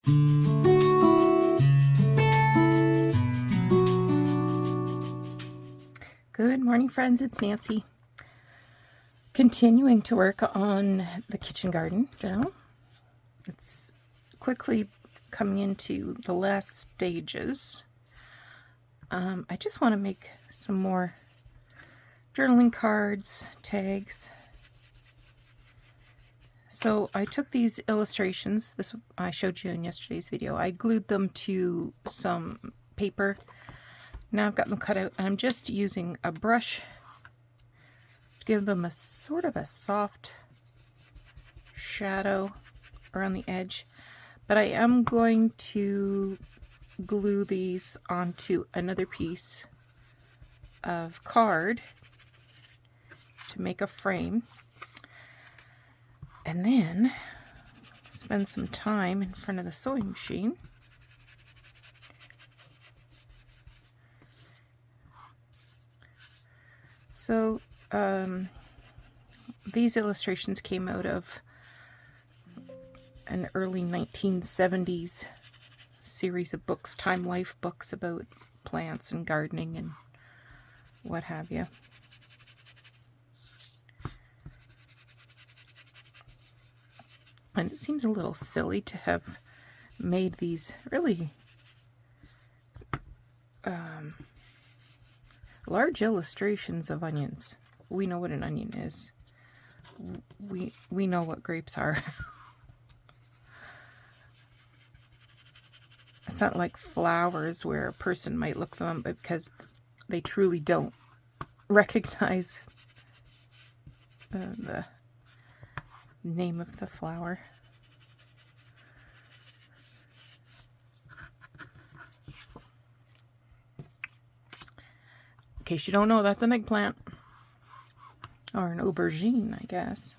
Good morning, friends. It's Nancy. Continuing to work on the kitchen garden journal. It's quickly coming into the last stages. I just want to make some more journaling cards, tags. So I took these illustrations, this I showed you in yesterday's video. I glued them to some paper. Now I've got them cut out. I'm just using a brush to give them a sort of a soft shadow around the edge. But I am going to glue these onto another piece of card to make a frame. And then spend some time in front of the sewing machine. So these illustrations came out of an early 1970s series of books, Time Life books about plants and gardening and what have you. And it seems a little silly to have made these really large illustrations of onions. We know what an onion is. We know what grapes are. It's not like flowers where a person might look them up because they truly don't recognize the name of the flower. In case you don't know, that's an eggplant. Or an aubergine, I guess.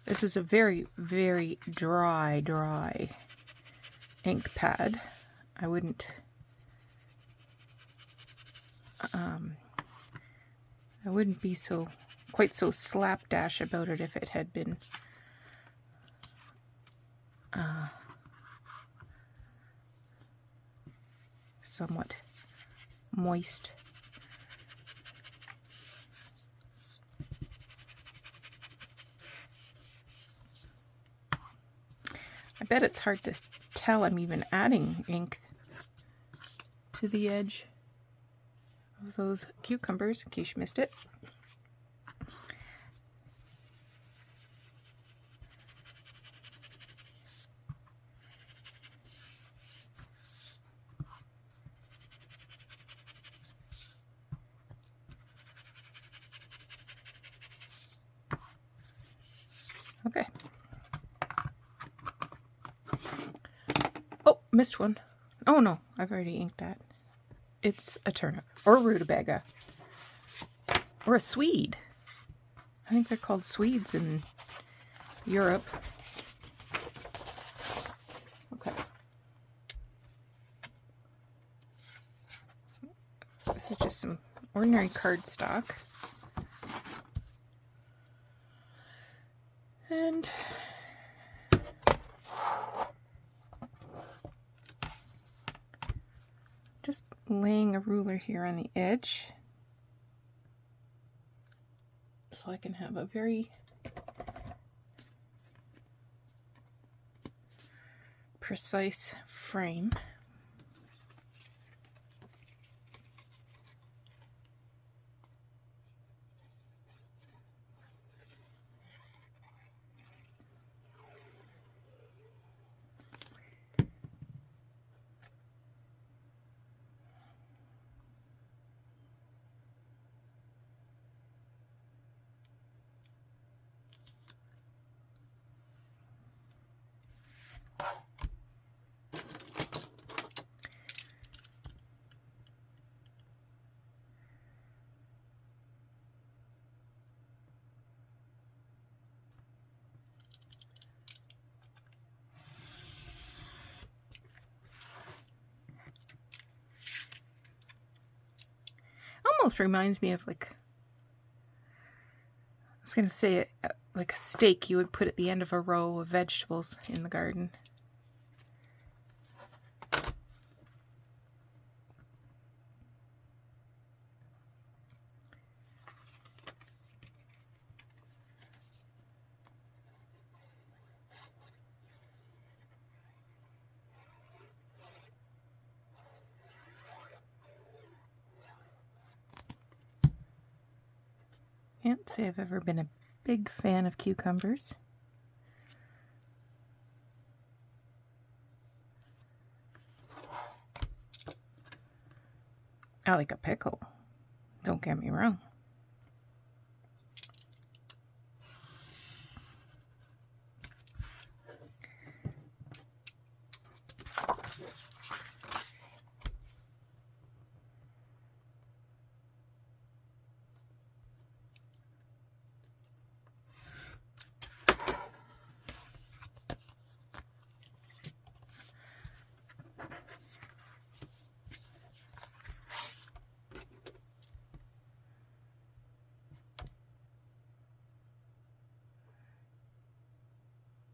This is a very, very dry ink pad. I wouldn't be quite so slapdash about it if it had been somewhat moist. I bet it's hard to tell I'm even adding ink to the edge of those cucumbers, in case you missed it. Okay. Oh, missed one. Oh no, I've already inked that. It's a turnip or a rutabaga or a swede. I think they're called swedes in Europe. Okay. This is just some ordinary cardstock. And just laying a ruler here on the edge so I can have a very precise frame. Almost reminds me of, like, I was going to say like a stake you would put at the end of a row of vegetables in the garden. Can't say I've ever been a big fan of cucumbers. I like a pickle, don't get me wrong.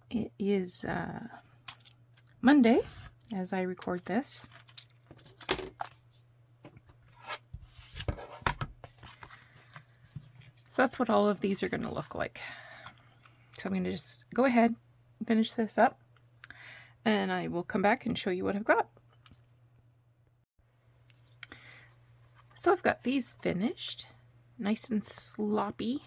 It is Monday as I record this. So that's what all of these are going to look like. So I'm going to just go ahead and finish this up, and I will come back and show you what I've got. So I've got these finished, nice and sloppy.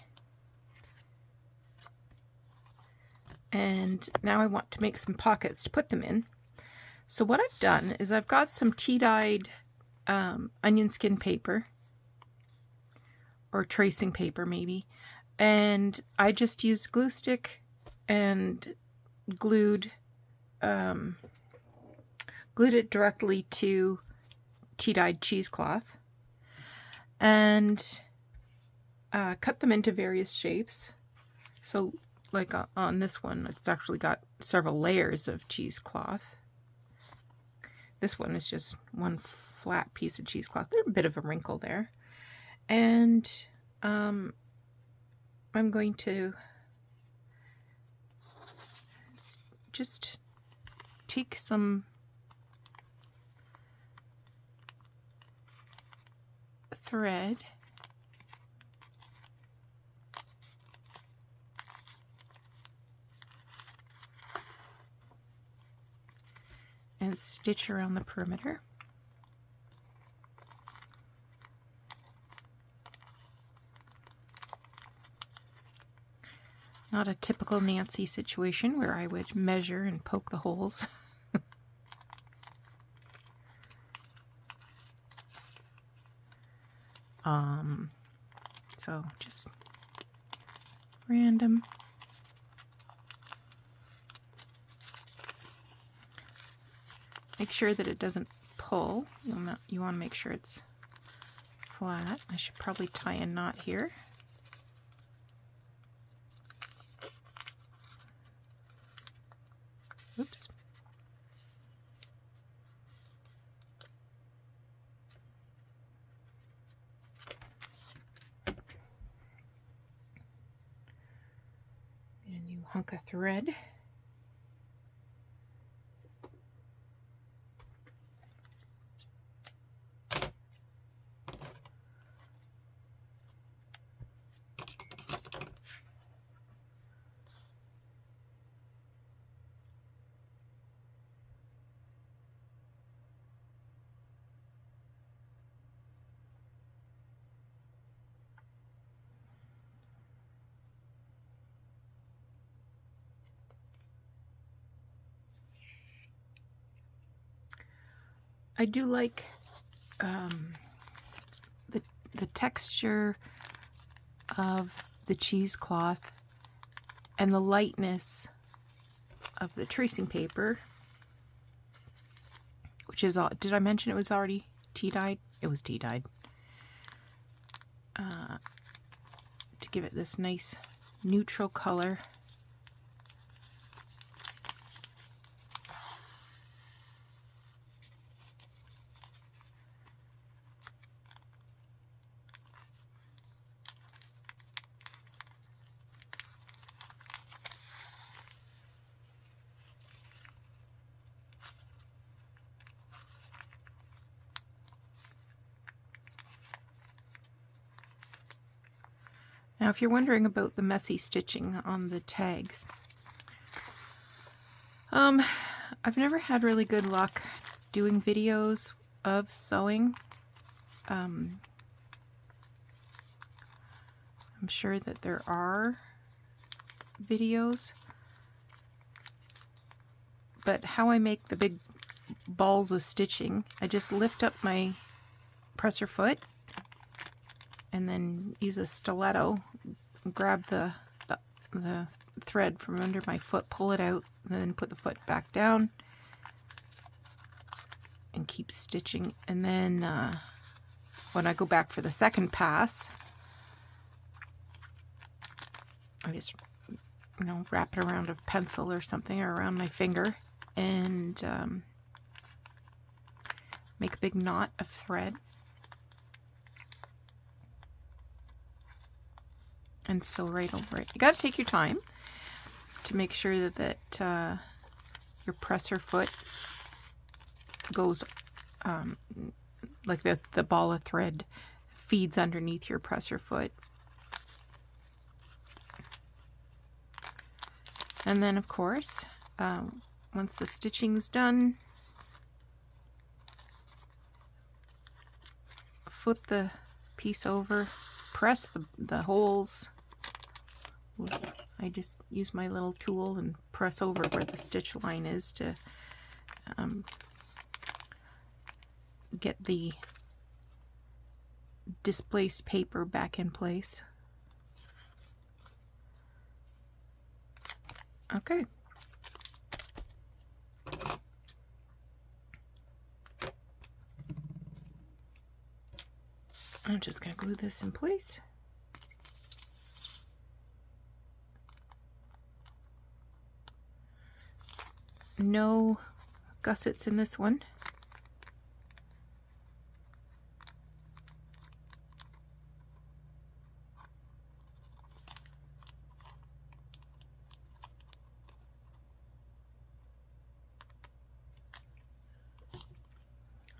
And now I want to make some pockets to put them in. So what I've done is I've got some tea-dyed onion skin paper, or tracing paper maybe, and I just used glue stick and glued it directly to tea-dyed cheesecloth, and cut them into various shapes. So like on this one, it's actually got several layers of cheesecloth. This one is just one flat piece of cheesecloth. There's a bit of a wrinkle there. And I'm going to just take some thread and stitch around the perimeter. Not a typical Nancy situation where I would measure and poke the holes. So just random. Make sure that it doesn't pull. You want to make sure it's flat. I should probably tie a knot here. Oops. Get a new hunk of thread. I do like the texture of the cheesecloth and the lightness of the tracing paper, which is all. Did I mention it was already tea-dyed? It was tea-dyed. To give it this nice neutral color. Now, if you're wondering about the messy stitching on the tags, I've never had really good luck doing videos of sewing. I'm sure that there are videos, but how I make the big balls of stitching, I just lift up my presser foot and then use a stiletto, grab the thread from under my foot, pull it out, and then put the foot back down and keep stitching. And then when I go back for the second pass, I just, you know, wrap it around a pencil or something, or around my finger, and make a big knot of thread and sew right over it. You got to take your time to make sure that your presser foot goes like the ball of thread feeds underneath your presser foot. And then, of course, once the stitching's done, flip the piece over, press the holes. I just use my little tool and press over where the stitch line is to get the displaced paper back in place. Okay. I'm just going to glue this in place. No gussets in this one.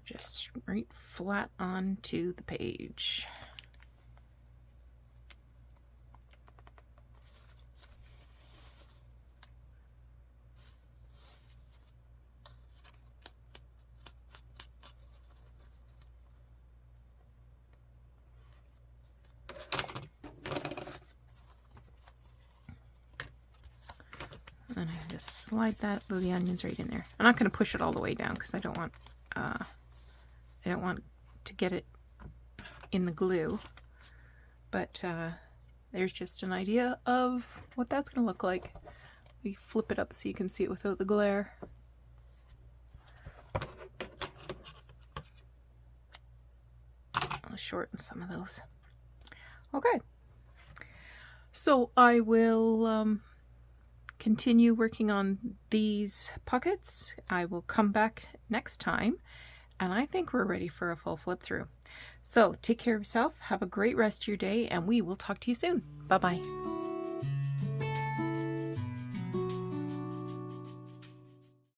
Just right flat onto the page. And I just slide the onions right in there. I'm not going to push it all the way down because I don't want to get it in the glue. But there's just an idea of what that's going to look like. We flip it up so you can see it without the glare. I'll shorten some of those. Okay. So I will continue working on these pockets. I will come back next time, and I think we're ready for a full flip through. So take care of yourself, have a great rest of your day, and we will talk to you soon. Bye-bye.